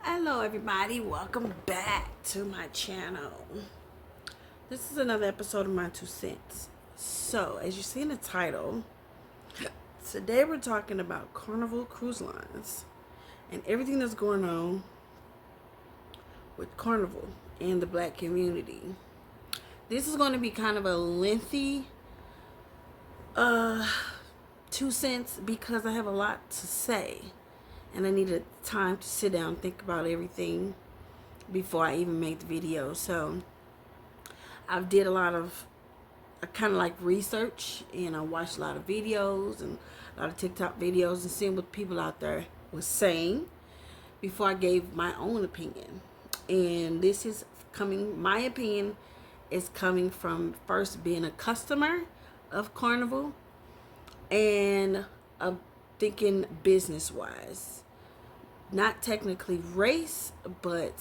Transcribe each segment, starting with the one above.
Hello everybody, welcome back to my channel. This is another episode of My Two Cents. So, as you see in the title, today we're talking about Carnival Cruise Lines and everything that's going on with Carnival and the black community. This is going to be kind of a lengthy 2 cents because I have a lot to say. And I needed time to sit down and think about everything before I even make the video. So I've did a lot of kind of like research, and I watched a lot of videos and a lot of TikTok videos and seeing what people out there was saying before I gave my own opinion. And this is my opinion is coming from first being a customer of Carnival and thinking business wise. Not technically race, but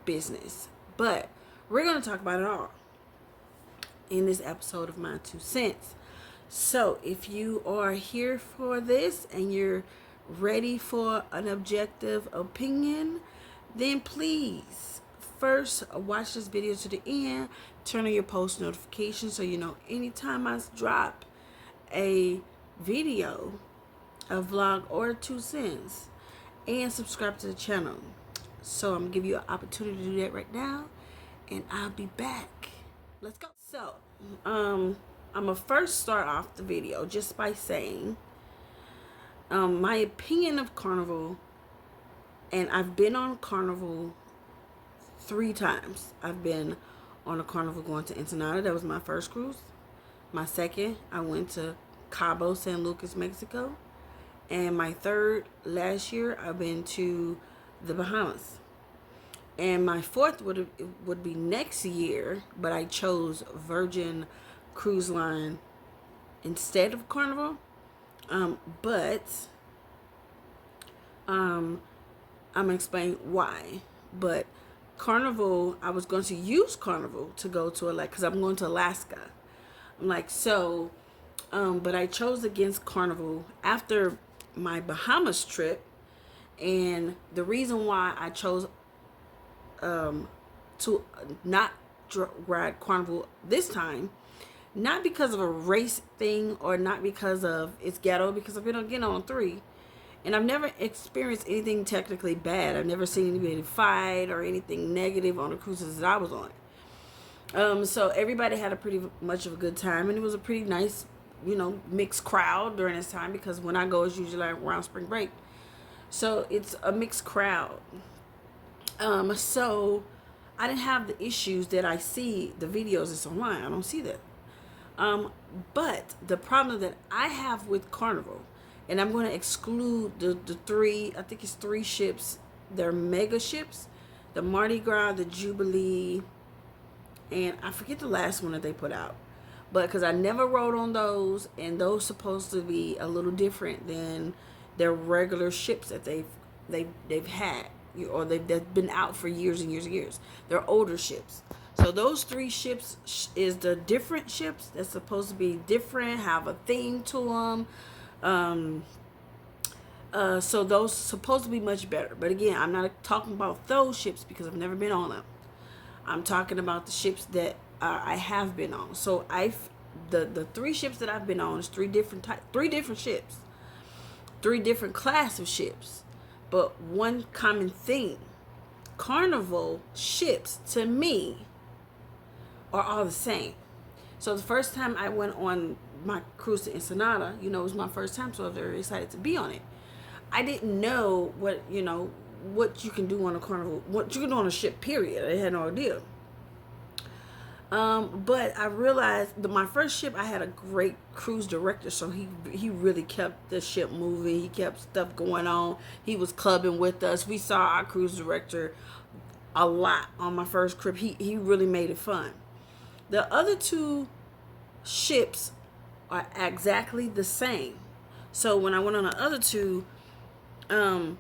business. But we're going to talk about it all in this episode of My Two Cents. So if you are here for this and you're ready for an objective opinion, then please first watch this video to the end. Turn on your post notifications so you know anytime I drop a video, a vlog, or 2 cents, and subscribe to the channel. So I'm gonna give you an opportunity to do that right now, and I'll be back. Let's go. So I'm gonna first start off the video just by saying my opinion of Carnival, and I've been on Carnival 3 times. I've been on a Carnival going to Ensenada. That was my first cruise. My second, I went to Cabo San Lucas, Mexico. And my third, last year, I've been to the Bahamas. And my fourth would be next year, but I chose Virgin Cruise Line instead of Carnival. I'm gonna explain why. But Carnival, I was going to use Carnival to go to Alaska because I'm going to Alaska. I'm like, so, but I chose against Carnival after my Bahamas trip, and the reason why I chose to not ride Carnival this time, not because of a race thing or not because of it's ghetto, because I've been on 3 and I've never experienced anything technically bad. I've never seen anybody fight or anything negative on the cruises that I was on. So everybody had a pretty much of a good time, and it was a pretty nice, mixed crowd during this time, because when I go, it's usually like around spring break. So it's a mixed crowd. So I didn't have the issues that I see the videos that's online. I don't see that. But the problem that I have with Carnival, and I'm going to exclude the 3, I think it's 3 ships. They're mega ships. The Mardi Gras, the Jubilee, and I forget the last one that they put out. But because I never rode on those, and those supposed to be a little different than their regular ships that they've had, or they've been out for years and years and years. They're older ships. So those 3 ships is the different ships that's supposed to be different, have a theme to them. So those supposed to be much better. But again, I'm not talking about those ships because I've never been on them. I'm talking about the ships that I have been on. So the 3 ships that I've been on is 3 different ships, 3 different class of ships, but one common theme. Carnival ships to me are all the same. So the first time I went on my cruise to Ensenada, it was my first time, so I was very excited to be on it. I didn't know what you can do on a Carnival, what you can do on a ship, period. I had no idea. But I realized that my first ship, I had a great cruise director, so he really kept the ship moving. He kept stuff going on. He was clubbing with us. We saw our cruise director a lot on my first trip. He really made it fun. The other 2 ships are exactly the same. So when I went on the other 2, the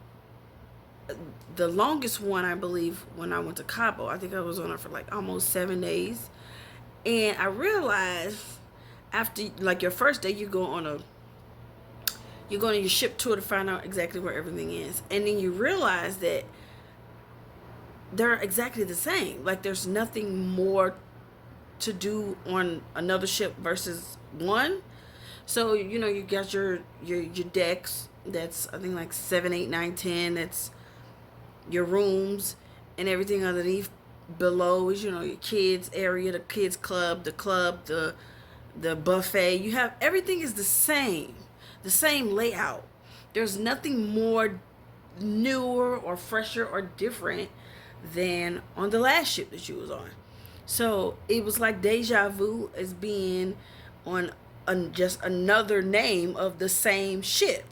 longest one, I believe, when I went to Cabo, I think I was on it for like almost 7 days. And I realized after, like, your first day, you go on your ship tour to find out exactly where everything is. And then you realize that they're exactly the same. Like there's nothing more to do on another ship versus one. So you got your decks. That's I think like 7, 8, 9, 10. That's your rooms, and everything underneath below is your kids area, the kids club, the buffet. You have everything is the same layout. There's nothing more newer or fresher or different than on the last ship that you was on. So it was like deja vu as being on just another name of the same ship.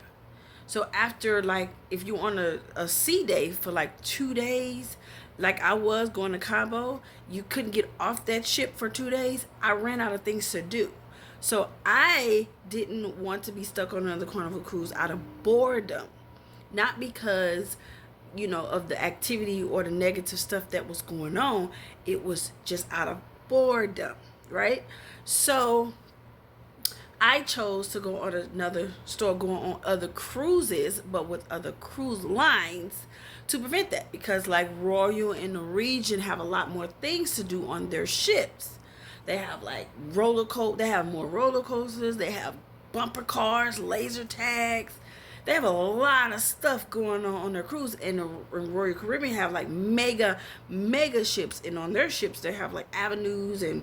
So after, like, if you on a sea day for like 2 days, like I was going to Cabo, you couldn't get off that ship for 2 days. I ran out of things to do. So I didn't want to be stuck on another Carnival cruise out of boredom. Not because, of the activity or the negative stuff that was going on. It was just out of boredom, right? So I chose to go on another store, going on other cruises, but with other cruise lines to prevent that. Because like Royal and Norwegian have a lot more things to do on their ships. They have like they have more roller coasters, they have bumper cars, laser tags. They have a lot of stuff going on their cruise, and the Royal Caribbean have like mega ships, and on their ships they have like avenues and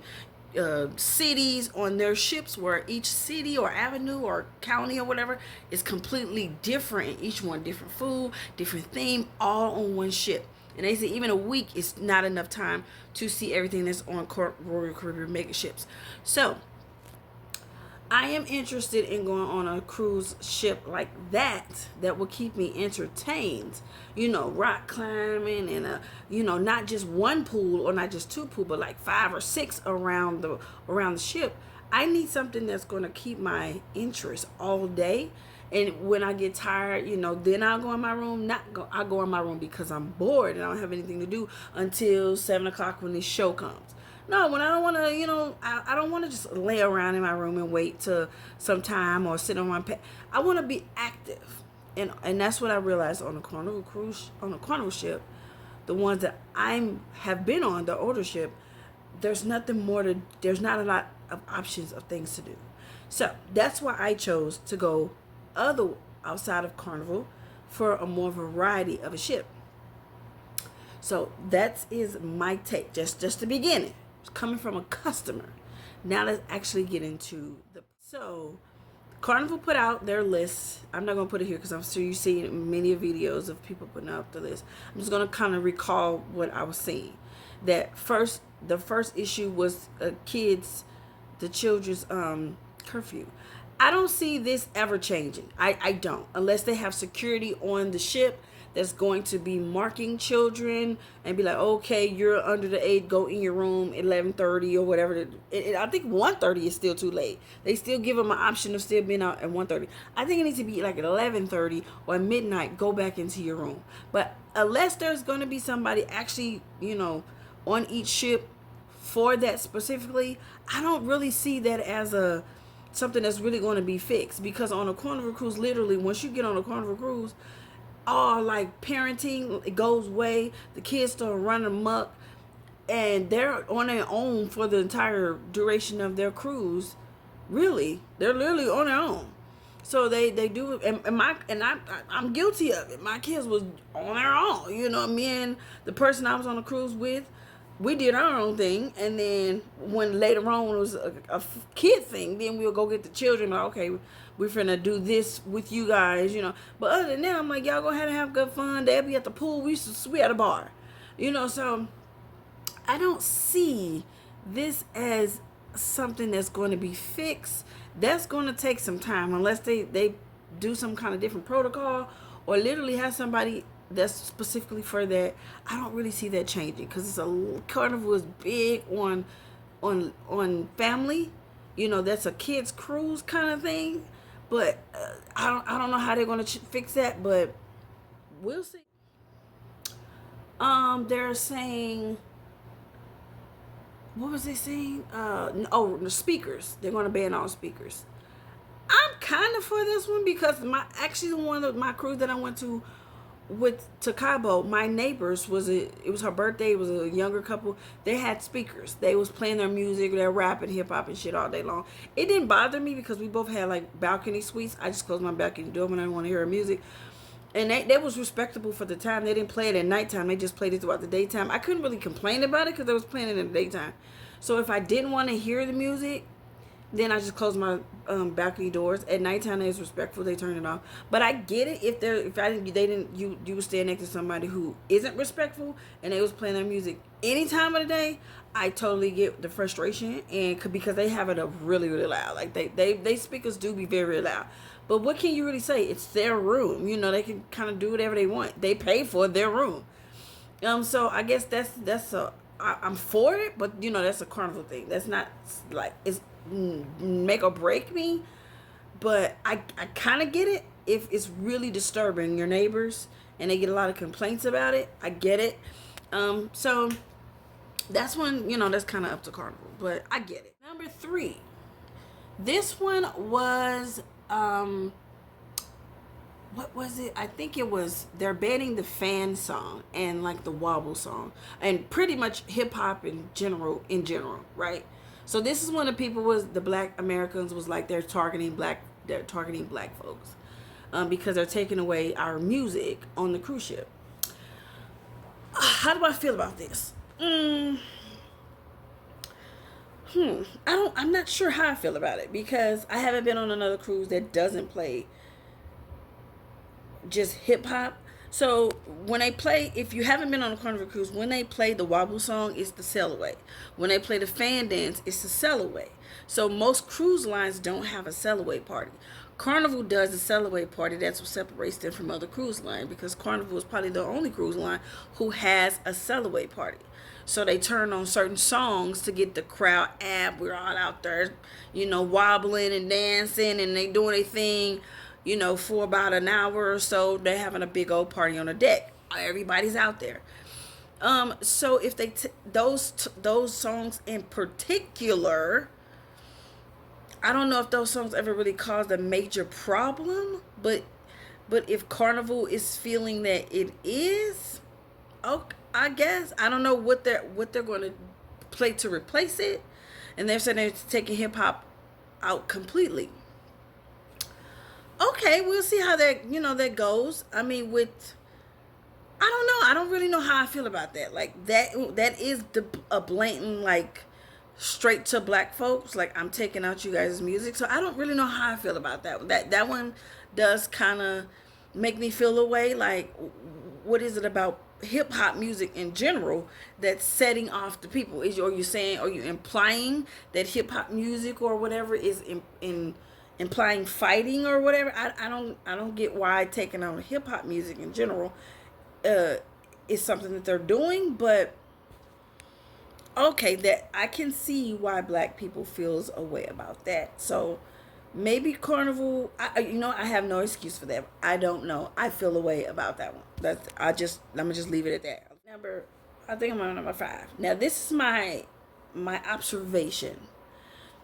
cities on their ships, where each city or avenue or county or whatever is completely different. Each one different food, different theme, all on one ship. And they say even a week is not enough time to see everything that's on Royal Caribbean mega ships. So I am interested in going on a cruise ship like that will keep me entertained. Rock climbing and not just one pool or not just two pools, but like 5 or 6 around the ship. I need something that's going to keep my interest all day. And when I get tired, then I'll go in my room. I'll go in my room because I'm bored and I don't have anything to do until 7 o'clock when this show comes. No, when I don't want to, I don't want to just lay around in my room and wait till some time or sit on my pet. I want to be active, and that's what I realized on the Carnival cruise, on the Carnival ship, the ones that I have been on, the older ship. There's not a lot of options of things to do. So that's why I chose to go outside of Carnival for a more variety of a ship. So that is my take, just the beginning. It's coming from a customer. Now let's actually get into so Carnival put out their list. I'm not going to put it here because I'm sure you've seen many videos of people putting out the list. I'm just going to kind of recall what I was seeing. The first issue was the children's curfew. I don't see this ever changing. I don't, unless they have security on the ship that's going to be marking children and be like, okay, you're under the age, go in your room 11:30 or whatever. I think 1:30 is still too late. They still give them an option of still being out at 1:30. I think it needs to be like at 11:30 or at midnight, go back into your room. But unless there's going to be somebody actually, on each ship for that specifically, I don't really see that as something that's really going to be fixed. Because on a Carnival cruise, literally, once you get on a Carnival cruise, all like parenting, it goes away. The kids start running amok, and they're on their own for the entire duration of their cruise. Really, they're literally on their own. So they do, I'm guilty of it. My kids was on their own. Me and the person I was on the cruise with, we did our own thing, and then when later on it was a kid thing, then we'll go get the children. Like, okay, we're finna do this with you guys, But other than that, I'm like, y'all go ahead and have good fun. They'll be at the pool. We at a bar, So I don't see this as something that's going to be fixed. That's going to take some time, unless they do some kind of different protocol or literally have somebody that's specifically for that. I don't really see that changing, because Carnival is big on family. That's a kids cruise kind of thing. But I don't know how they're going to fix that, but we'll see. They're saying, what was they saying? The speakers. They're going to ban all speakers. I'm kind of for this one, because my cruise that I went to with Takabo, my neighbors it was her birthday. It was a younger couple. They had speakers. They was playing their music, they're rapping hip hop and shit all day long. It didn't bother me because we both had like balcony suites. I just closed my balcony door when I didn't want to hear her music. And they was respectable for the time. They didn't play it at nighttime. They just played it throughout the daytime. I couldn't really complain about it because they was playing it in the daytime. So if I didn't want to hear the music, then I just closed my balcony doors. At nighttime, they was respectful. They turned it off. But I get it you were staying next to somebody who isn't respectful and they was playing their music any time of the day. I totally get the frustration and because they have it up really really loud. Like they speakers do be very, very loud. But what can you really say? It's their room. You know, they can kind of do whatever they want. They pay for their room. So I guess I'm for it, but you know that's a carnival thing. That's not like it's make or break me. But I kind of get it if it's really disturbing your neighbors and they get a lot of complaints about it. I get it. So that's when that's kind of up to carnival, but I get it. Number 3, this one was what was it? I think it was they're banning the fan song and like the wobble song and pretty much hip hop in general, right? So this is when the people the black Americans was like they're targeting black folks because they're taking away our music on the cruise ship. How do I feel about this? I'm not sure how I feel about it because I haven't been on another cruise that doesn't play just hip hop. So when they play, if you haven't been on a carnival cruise, when they play the wobble song, it's the sail away. When they play the fan dance, it's the sail away. So most cruise lines don't have a sail away party. Carnival does the sail away party. That's what separates them from other cruise lines because Carnival is probably the only cruise line who has a sail away party. So they turn on certain songs to get the crowd we're all out there, wobbling and dancing and they doing their thing, for about an hour or so. They're having a big old party on the deck. Everybody's out there. So if they those songs in particular, I don't know if those songs ever really caused a major problem, but if Carnival is feeling that it is, okay, I guess I don't know what they're going to play to replace it, and they're saying they're taking hip hop out completely. Okay, we'll see how that goes. I mean, I don't know. I don't really know how I feel about that. Like that is a blatant like straight to black folks. Like I'm taking out you guys' music, so I don't really know how I feel about that. That one does kind of make me feel away. Like, what is it about hip hop music in general that's setting off the people? Are you implying that hip hop music or whatever is implying fighting or whatever? I don't get why taking on hip hop music in general is something that they're doing, but okay, that I can see why black people feels a way about that. So maybe Carnival, I have no excuse for that. I don't know. I feel a way about that one. Let me just leave it at that. I think I'm on number 5. Now this is my observation.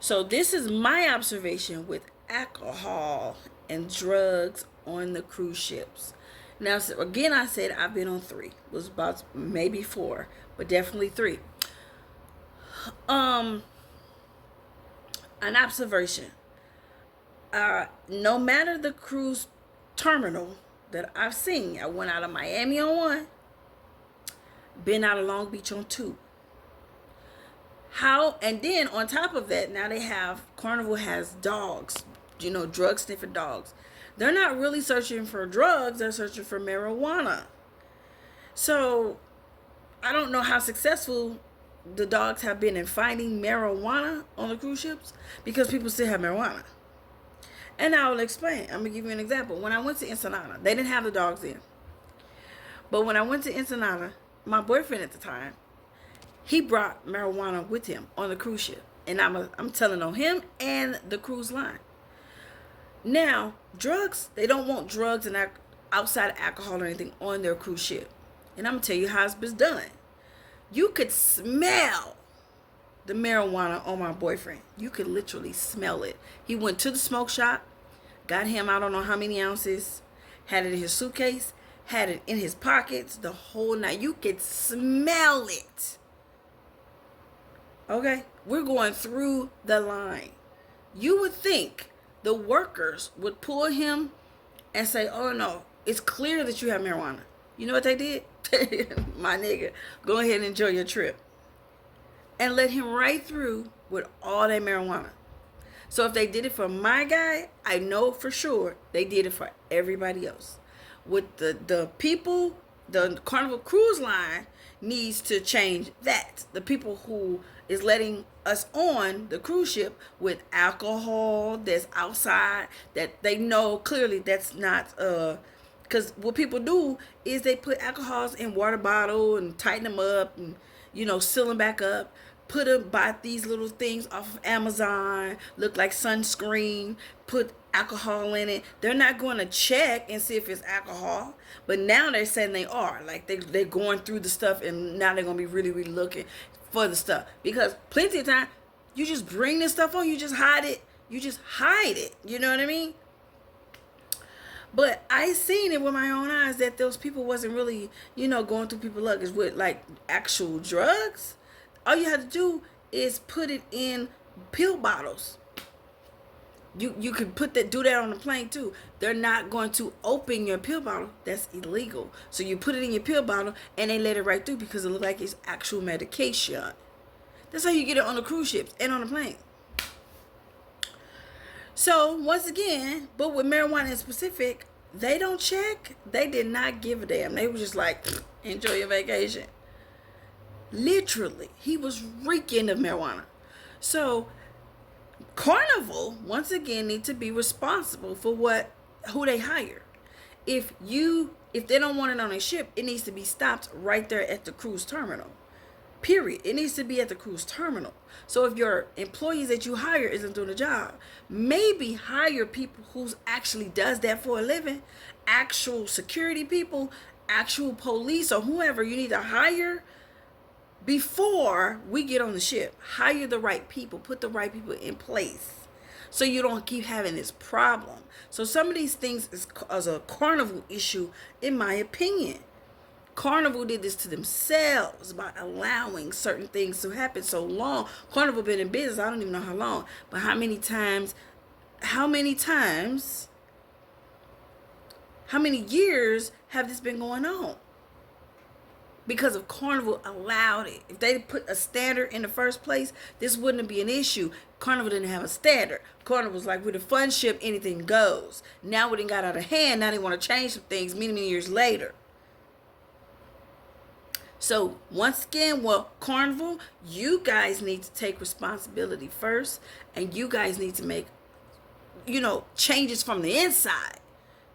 So this is my observation with alcohol and drugs on the cruise ships. Now again, I said I've been on 3. It was about maybe 4, but definitely 3. An observation. No matter the cruise terminal that I've seen, I went out of Miami on 1, been out of Long Beach on 2. And then on top of that, now Carnival has dogs, drug sniffer dogs. They're not really searching for drugs, they're searching for marijuana. So I don't know how successful the dogs have been in finding marijuana on the cruise ships because people still have marijuana. And I will explain. I'm going to give you an example. When I went to Ensenada, they didn't have the dogs in. But when I went to Ensenada, my boyfriend at the time, he brought marijuana with him on the cruise ship. And I'm telling on him and the cruise line. Now, drugs, they don't want drugs and outside alcohol or anything on their cruise ship. And I'm going to tell you how it's done. You could smell the marijuana on my boyfriend. You could literally smell it. He went to the smoke shop, got him, I don't know how many ounces, had it in his suitcase, had it in his pockets the whole night. You could smell it. Okay? We're going through the line. You would think the workers would pull him and say, oh no, it's clear that you have marijuana. You know what they did? My nigga, go ahead and enjoy your trip. And let him right through with all that marijuana. So if they did it for my guy, I know for sure they did it for everybody else. With the people, the Carnival Cruise Line needs to change that. The people who is letting us on the cruise ship with alcohol that's outside, that they know clearly that's not because what people do is they put alcohols in water bottle and tighten them up and seal them back up, put them, buy these little things off of Amazon, look like sunscreen, put alcohol in it. They're not going to check and see if it's alcohol, but now they're saying they are. Like they're going through the stuff, and now they're going to be really, really looking for the stuff, because plenty of time you just bring this stuff on, you just hide it. You know what I mean? But I seen it with my own eyes that those people wasn't really, going through people's luggage with like actual drugs. All you have to do is put it in pill bottles. You could do that on the plane too. They're not going to open your pill bottle. That's illegal. So you put it in your pill bottle and they let it right through because it looks like it's actual medication. That's how you get it on the cruise ships and on the plane. So once again, but with marijuana in specific, they don't check. They did not give a damn. They were just like, enjoy your vacation. Literally, he was reeking of marijuana. So Carnival once again need to be responsible for who they hire. If they don't want it on a ship, it needs to be stopped right there at the cruise terminal. Period. It needs to be at the cruise terminal. So if your employees that you hire isn't doing the job, maybe hire people who actually does that for a living, actual security people, actual police, or whoever you need to hire before we get on the ship. Hire the right people, put the right people in place so you don't keep having this problem. So some of these things is a Carnival issue, in my opinion. Carnival did this to themselves by allowing certain things to happen so long. Carnival been in business, I don't even know how long, but how many years have this been going on? Because of Carnival allowed it. If they put a standard in the first place, this wouldn't be an issue. Carnival didn't have a standard. Carnival's like, with a fun ship, anything goes. Now it got out of hand. Now they want to change some things many, many years later. So once again, Carnival, you guys need to take responsibility first, and you guys need to make, changes from the inside.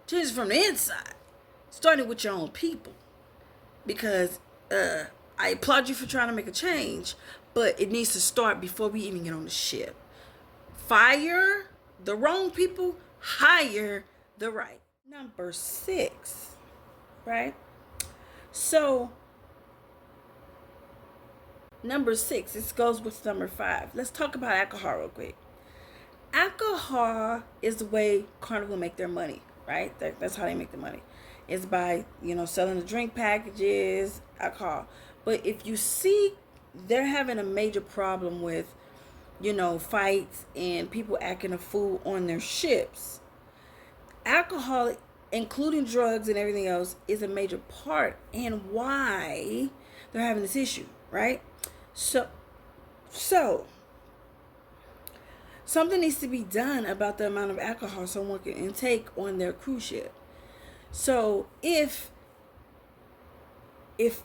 Changes from the inside, starting with your own people. Because I applaud you for trying to make a change, but it needs to start before we even get on the ship. Fire the wrong people, hire the right. Number 6, right? So number 6, this goes with number 5. Let's talk about alcohol real quick. Alcohol is the way Carnival make their money, right? That's how they make the money. It's by, selling the drink packages, alcohol. But if you see, they're having a major problem with, fights and people acting a fool on their ships. Alcohol, including drugs and everything else, is a major part in why they're having this issue, right? So something needs to be done about the amount of alcohol someone can intake on their cruise ship. So if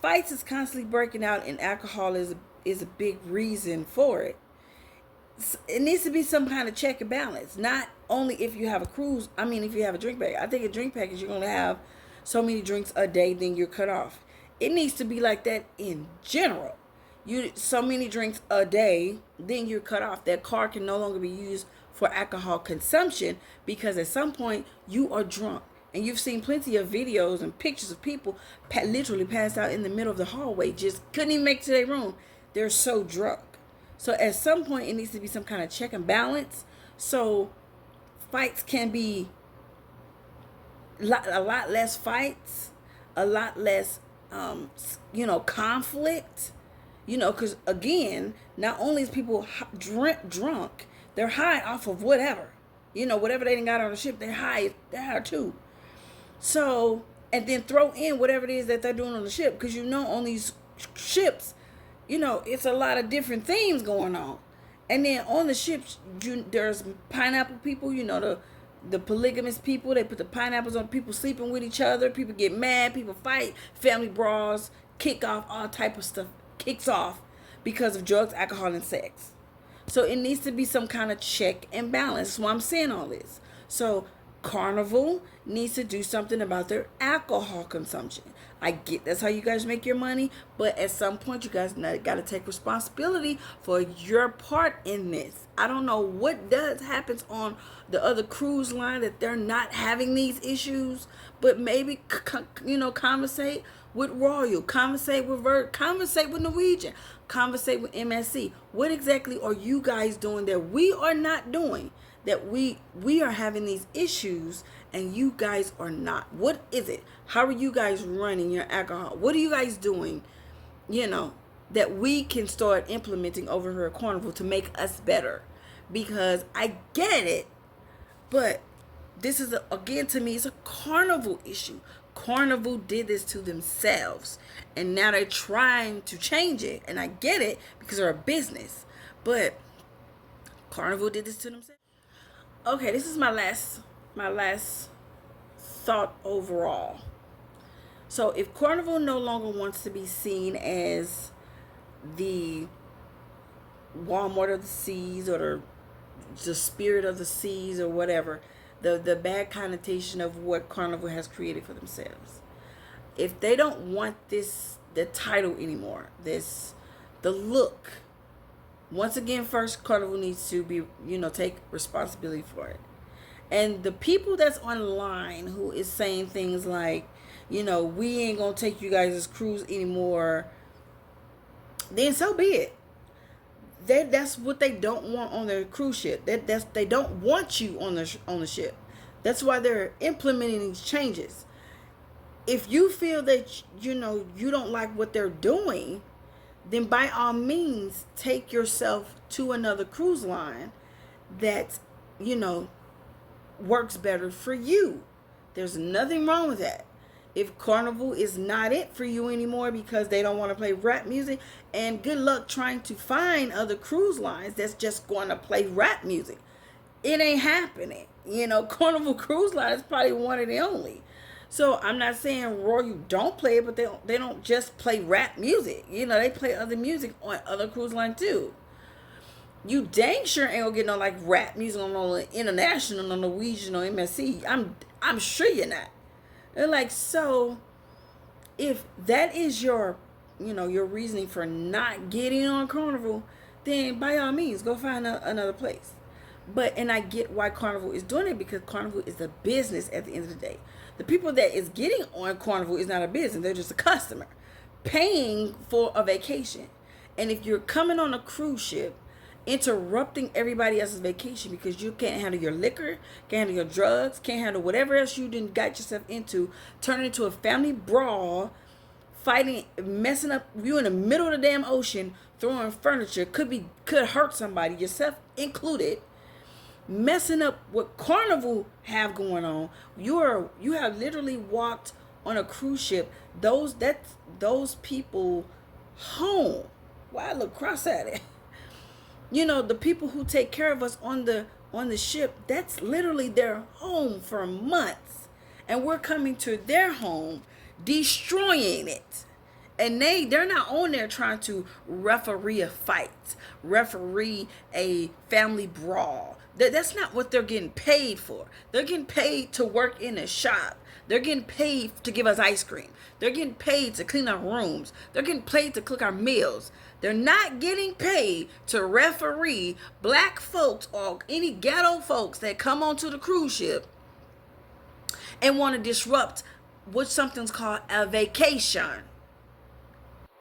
fights is constantly breaking out and alcohol is a big reason for it, it needs to be some kind of check and balance. Not only if you have a cruise, if you have a drink package. I think a drink package, you're going to have so many drinks a day, then you're cut off. It needs to be like that in general. So many drinks a day, then you're cut off. That car can no longer be used for alcohol consumption, because at some point you are drunk. And you've seen plenty of videos and pictures of people literally passed out in the middle of the hallway, just couldn't even make it to their room. They're so drunk. So at some point, it needs to be some kind of check and balance, so fights can be a lot less fights, a lot less, conflict. Because again, not only is people drunk, they're high off of whatever. Whatever they didn't got on the ship, they're high too. So, and then throw in whatever it is that they're doing on the ship, because on these ships, it's a lot of different things going on. And then on the ships, there's pineapple people, the polygamous people. They put the pineapples on people sleeping with each other. People get mad. People fight. Family brawls kick off. All type of stuff kicks off because of drugs, alcohol, and sex. So it needs to be some kind of check and balance. That's why I'm saying all this. So Carnival needs to do something about their alcohol consumption. I get that's how you guys make your money, but at some point you guys got to take responsibility for your part in this. I don't know what happens on the other cruise line that they're not having these issues, but maybe conversate with Royal, conversate with Vert, conversate with Norwegian, conversate with MSC. What exactly are you guys doing that we are not doing? That we are having these issues and you guys are not. What is it? How are you guys running your alcohol? What are you guys doing, that we can start implementing over here at Carnival to make us better? Because I get it, but this is, again, to me, it's a Carnival issue. Carnival did this to themselves, and now they're trying to change it. And I get it because they're a business, but Carnival did this to themselves. Okay, this is my last thought overall. So if Carnival no longer wants to be seen as the Walmart of the seas, or the Spirit of the seas, or whatever, the bad connotation of what Carnival has created for themselves. If they don't want the title anymore, the look, once again, first Carnival needs to be, take responsibility for it. And the people that's online who is saying things like, we ain't gonna take you guys as cruise anymore, then so be it. That's what they don't want on their cruise ship. They don't want you on the ship. That's why they're implementing these changes. If you feel that you don't like what they're doing, then by all means take yourself to another cruise line that works better for you. There's nothing wrong with that. If Carnival is not it for you anymore because they don't want to play rap music, and good luck trying to find other cruise lines that's just going to play rap music. It ain't happening. Carnival Cruise Line is probably one of the only. So I'm not saying Royal don't play it, but they don't just play rap music. They play other music on other cruise lines too. You dang sure ain't gonna get no like rap music on no international, no Norwegian, or MSC. I'm sure you're not. And like, so if that is your reasoning for not getting on Carnival, then by all means go find another place. And I get why Carnival is doing it, because Carnival is a business at the end of the day. The people that is getting on Carnival is not a business. They're just a customer paying for a vacation. And if you're coming on a cruise ship, interrupting everybody else's vacation because you can't handle your liquor, can't handle your drugs, can't handle whatever else you didn't got yourself into, turning into a family brawl, fighting, messing up, you in the middle of the damn ocean, throwing furniture, could hurt somebody, yourself included, messing up what Carnival have going on. You have literally walked on a cruise ship those people home. Why I look cross at it. The people who take care of us on the ship, that's literally their home for months, and we're coming to their home, destroying it. And they're not on there trying to referee a fight, referee a family brawl. That's not what they're getting paid for. They're getting paid to work in a shop. They're getting paid to give us ice cream. They're getting paid to clean our rooms. They're getting paid to cook our meals. They're not getting paid to referee black folks or any ghetto folks that come onto the cruise ship and want to disrupt what something's called a vacation.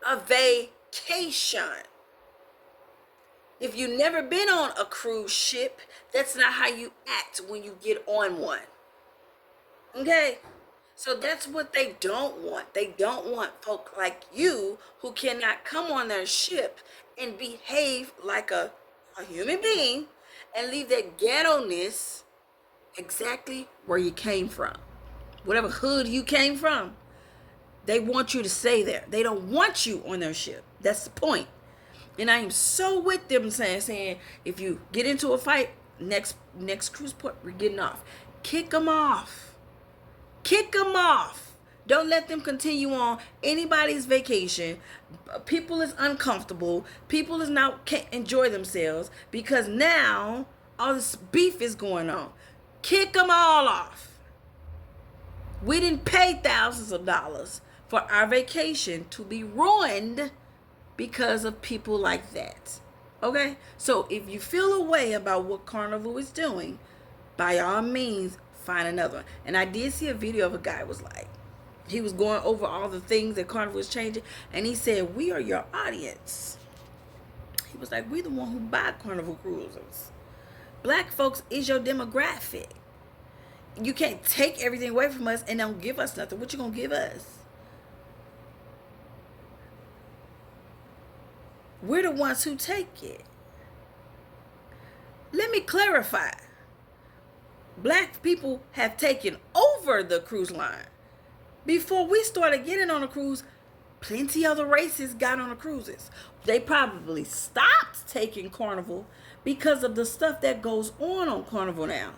A vacation. If you've never been on a cruise ship, that's not how you act when you get on one. Okay? So that's what they don't want. They don't want folk like you who cannot come on their ship and behave like a human being and leave that ghetto-ness exactly where you came from. Whatever hood you came from, they want you to stay there. They don't want you on their ship. That's the point. And I am so with them saying if you get into a fight, next cruise port, we're getting off. Kick them off. Kick them off. Don't let them continue on anybody's vacation. People is uncomfortable. People is now can't enjoy themselves because now all this beef is going on. Kick them all off. We didn't pay thousands of dollars for our vacation to be ruined because of people like that. Okay? So if you feel a way about what Carnival is doing, by all means, find another one. And I did see a video of a guy was like, he was going over all the things that Carnival is changing, and he said, we are your audience. He was like, we the one who buy Carnival cruises. Black folks is your demographic. You can't take everything away from us and don't give us nothing. What you gonna give us? We're the ones who take it. Let me clarify. Black people have taken over the cruise line. Before we started getting on a cruise, plenty other races got on the cruises. They probably stopped taking Carnival because of the stuff that goes on Carnival now.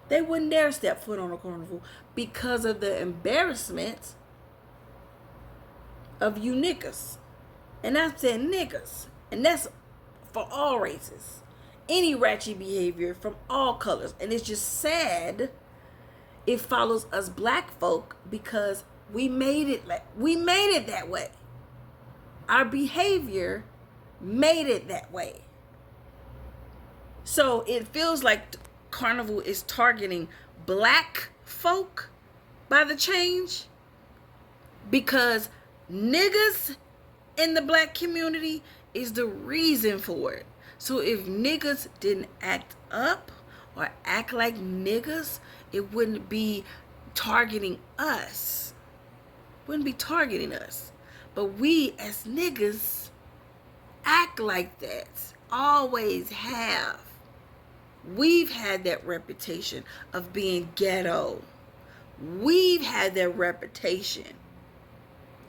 They wouldn't dare step foot on a Carnival because of the embarrassment of you niggas. And I said niggas. And that's for all races. Any ratchet behavior from all colors. And it's just sad it follows us black folk because we made it that way. Our behavior made it that way. So it feels like Carnival is targeting black folk by the change because niggas in the black community is the reason for it. So if niggas didn't act up or act like niggas, it wouldn't be targeting us. Wouldn't be targeting us. But we as niggas act like that. Always have. We've had that reputation of being ghetto. We've had that reputation.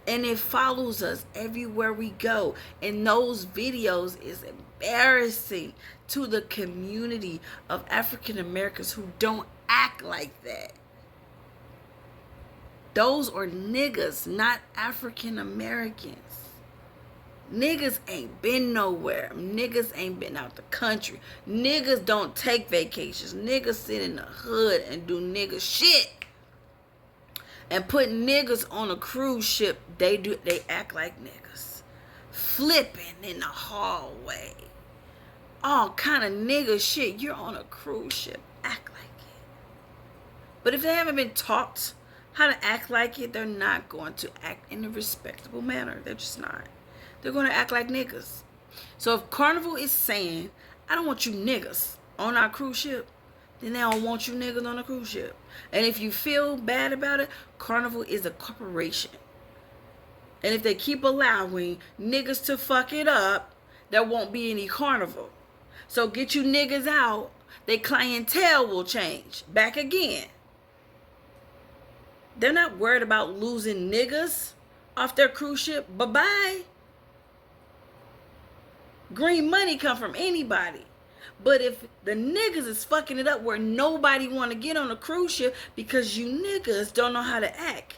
And it follows us everywhere we go. And those videos is embarrassing to the community of African Americans who don't act like that. Those are niggas, not African Americans. Niggas ain't been nowhere. Niggas ain't been out the country. Niggas don't take vacations. Niggas sit in the hood and do nigga shit. And put niggas on a cruise ship, they act like niggas. Flipping in the hallway. All kind of nigga shit. You're on a cruise ship. Act like it. But if they haven't been taught how to act like it, they're not going to act in a respectable manner. They're just not. They're going to act like niggas. So if Carnival is saying, I don't want you niggas on our cruise ship, then they don't want you niggas on a cruise ship. And if you feel bad about it, Carnival is a corporation. And if they keep allowing niggas to fuck it up, there won't be any Carnival. So get you niggas out, their clientele will change back again. They're not worried about losing niggas off their cruise ship. Bye-bye. Green money come from anybody. But if the niggas is fucking it up where nobody want to get on a cruise ship because you niggas don't know how to act,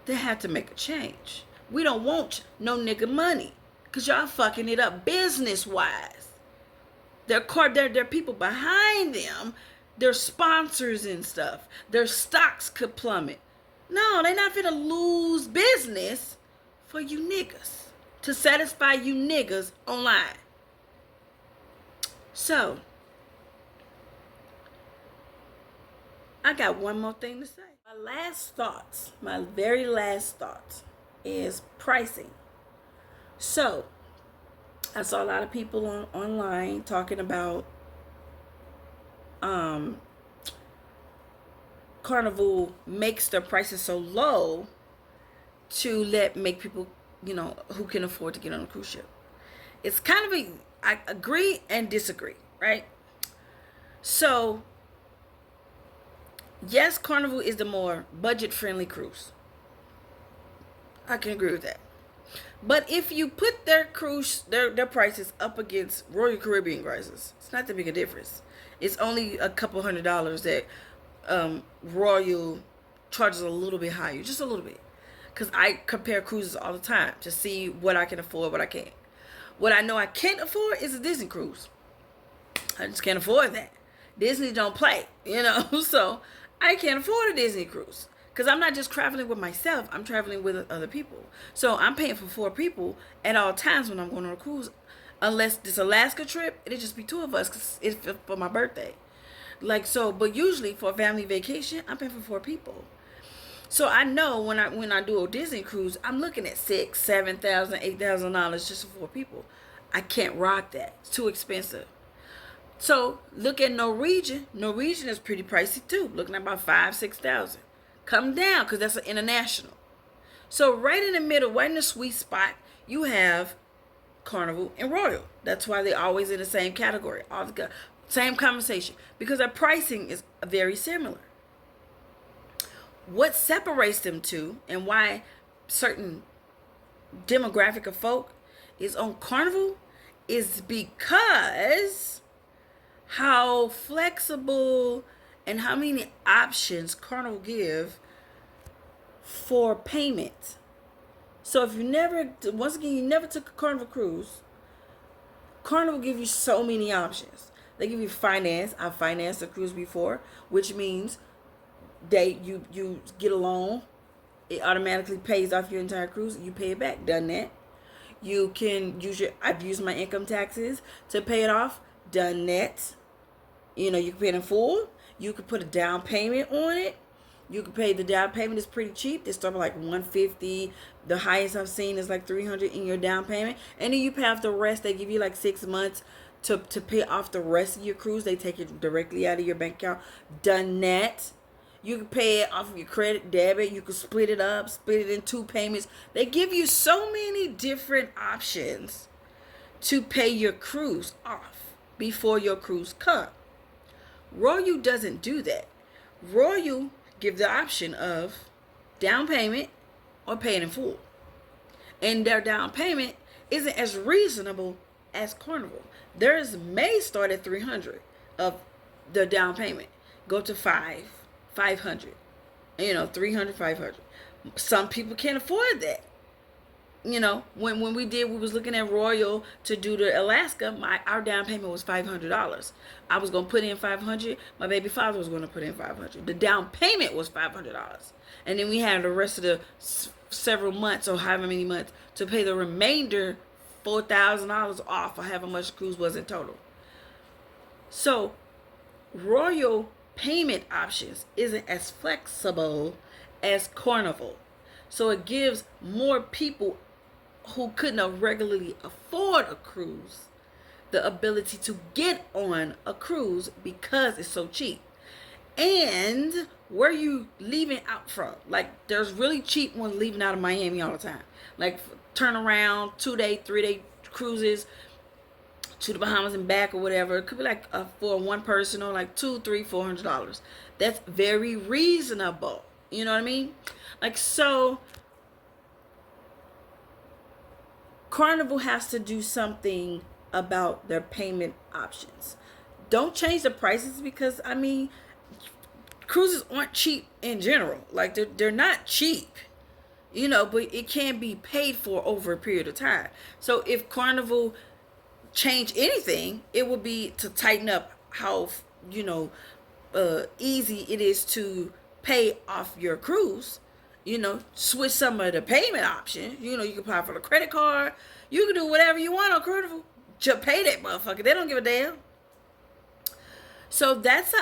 they have to make a change. We don't want no nigga money because y'all fucking it up business-wise. Their people behind them, their sponsors and stuff, their stocks could plummet. No, they not finna lose business for you niggas to satisfy you niggas online. So, I got one more thing to say. My very last thought is pricing. So, I saw a lot of people online talking about Carnival makes their prices so low to make people, who can afford to get on a cruise ship. It's kind of I agree and disagree, right? So, yes, Carnival is the more budget-friendly cruise. I can agree with that. But if you put their prices up against Royal Caribbean prices, it's not that big a difference. It's only a couple $100 that Royal charges a little bit higher, just a little bit. Because I compare cruises all the time to see what I can afford, what I can't. What I know I can't afford is a Disney cruise. I just can't afford that. Disney don't play, so I can't afford a Disney cruise. Because I'm not just traveling with myself, I'm traveling with other people. So I'm paying for 4 people at all times when I'm going on a cruise. Unless this Alaska trip, it'll just be 2 of us because it's for my birthday. But usually for a family vacation, I'm paying for 4 people. So I know when I do a Disney cruise, I'm looking at $6,000, $7,000, $8,000 just for 4 people. I can't rock that. It's too expensive. So look at Norwegian. Norwegian is pretty pricey too. Looking at about $5,000, $6,000. Come down because that's an international. So right in the middle, right in the sweet spot, you have Carnival and Royal. That's why they're always in the same category. All the same conversation because their pricing is very similar. What separates them two and why certain demographic of folk is on Carnival is because how flexible and how many options Carnival give for payment. So if you never took a Carnival cruise, Carnival give you so many options. They give you finance. I financed a cruise before, which means you get a loan. It automatically pays off your entire cruise. You pay it back. Done that. You can I've used my income taxes to pay it off. Done that. You can pay it in full. You could put a down payment on it. You could pay the down payment is pretty cheap. They start with like $150. The highest I've seen is like $300 in your down payment. And then you pay off the rest. They give you like 6 months to pay off the rest of your cruise. They take it directly out of your bank account. Done that. You can pay it off of your credit, debit. You can split it up, split it in 2 payments. They give you so many different options to pay your cruise off before your cruise comes. Royal doesn't do that. Royal give the option of down payment or paying in full. And their down payment isn't as reasonable as Carnival. Theirs may start at $300 of the down payment. Go to $500. $300, $500. Some people can't afford that. When we was looking at Royal to do the Alaska, our down payment was $500. I was going to put in $500. My baby father was going to put in $500. The down payment was $500. And then we had the rest of the several months or however many months to pay the remainder $4,000 off of however much the cruise was in total. So Royal payment options isn't as flexible as Carnival. So it gives more people who couldn't regularly afford a cruise the ability to get on a cruise because it's so cheap. And where you leaving out from? Like there's really cheap ones leaving out of Miami all the time. Like turn around 2-day, 3-day cruises to the Bahamas and back or whatever. It could be like for one person or like $200, $300, $400. That's very reasonable. You know what I mean? So Carnival has to do something about their payment options. Don't change the prices because cruises aren't cheap in general. Like they're not cheap. But it can be paid for over a period of time. So if Carnival change anything, it would be to tighten up how easy it is to pay off your cruise. Switch some of the payment options. You can apply for the credit card. You can do whatever you want on Carnival. Just pay that motherfucker. They don't give a damn. So that's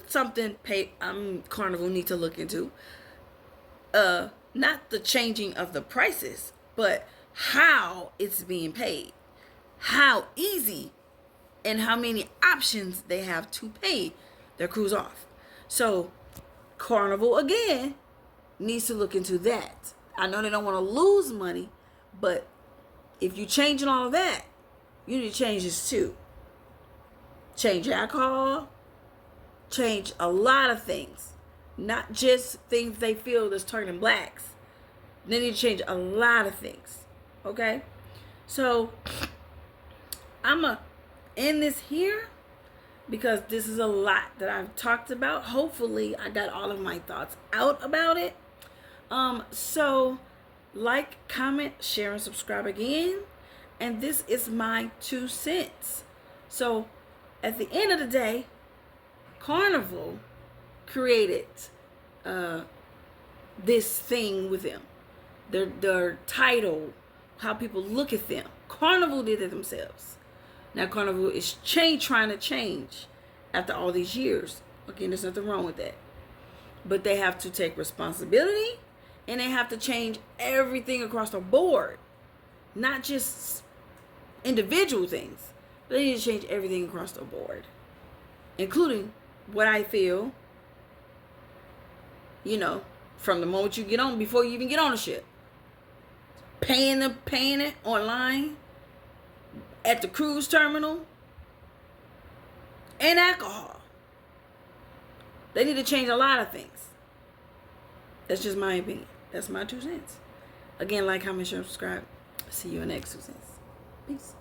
something Carnival need to look into. Not the changing of the prices, but how it's being paid. How easy and how many options they have to pay their cruise off. So Carnival, again, needs to look into that. I know they don't want to lose money, but if you're changing all of that, you need to change this too. Change alcohol, change a lot of things. Not just things they feel that's turning blacks. They need to change a lot of things. Okay? So, I'm going to end this here because this is a lot that I've talked about. Hopefully, I got all of my thoughts out about it. So, like, comment, share, and subscribe again. And this is my 2 cents. So, at the end of the day, Carnival created this thing with them. Their title, how people look at them. Carnival did it themselves. Now Carnival is trying to change after all these years. Again, there's nothing wrong with that. But they have to take responsibility, and they have to change everything across the board. Not just individual things. But they need to change everything across the board. Including what I feel, from the moment you get on, before you even get on the ship. Paying it online, at the cruise terminal, and alcohol. They need to change a lot of things. That's just my opinion. That's my 2 cents. Again, like, comment, share, subscribe. See you in the next 2 cents. Peace.